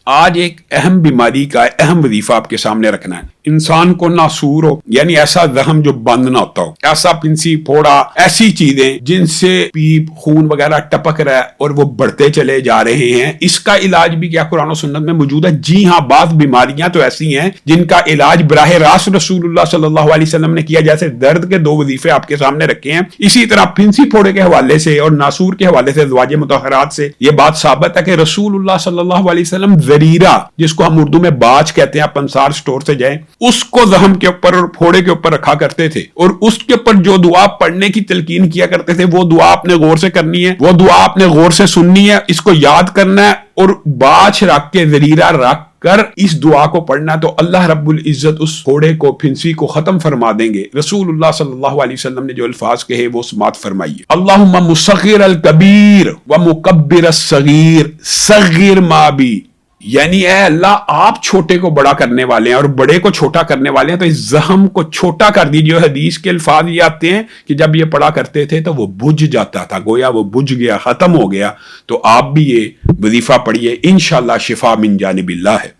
آج ایک اہم بیماری کا اہم وظیفہ آپ کے سامنے رکھنا ہے۔ انسان کو ناسور ہو، یعنی ایسا زخم جو بند نہ ہوتا ہو، ایسا پنسی پھوڑا، ایسی چیزیں جن سے پیپ خون وغیرہ ٹپک رہا ہے اور وہ بڑھتے چلے جا رہے ہیں، اس کا علاج بھی کیا قرآن و سنت میں موجود ہے؟ جی ہاں، بعض بیماریاں تو ایسی ہیں جن کا علاج براہ راست رسول اللہ صلی اللہ علیہ وسلم نے کیا، جیسے درد کے دو وظیفے آپ کے سامنے رکھے ہیں، اسی طرح پھنسی پھوڑے کے حوالے سے اور ناسور کے حوالے سے ازواج مطہرات سے یہ بات ثابت ہے کہ رسول اللہ صلی اللہ علیہ وسلم زریرہ، جس کو ہم اردو میں باج کہتے ہیں، آپ انصار سٹور سے جائیں، اس کو زخم کے اوپر اور پھوڑے کے اوپر رکھا کرتے تھے، اور اس کے اوپر جو دعا پڑھنے کی تلقین کیا کرتے تھے وہ دعا آپ نے غور سے کرنی ہے، وہ دعا آپ نے غور سے سننی ہے، اس کو یاد کرنا ہے اور باج رکھ کے زریرہ رکھ کر اس دعا کو پڑھنا، تو اللہ رب العزت اس پھوڑے کو، پھنسی کو ختم فرما دیں گے۔ رسول اللہ صلی اللہ علیہ وسلم نے جو الفاظ کہے وہ سماعت فرمائیے۔ اللہم مصغر الکبیر و مکبر الصغیر صغر ما بی، یعنی اے اللہ آپ چھوٹے کو بڑا کرنے والے ہیں اور بڑے کو چھوٹا کرنے والے ہیں، تو اس زخم کو چھوٹا کر دیجیے۔ حدیث کے الفاظ یہ آتے ہیں کہ جب یہ پڑھا کرتے تھے تو وہ بجھ جاتا تھا، گویا وہ بجھ گیا، ختم ہو گیا۔ تو آپ بھی یہ وظیفہ پڑھیے، انشاءاللہ شفا من جانب اللہ ہے۔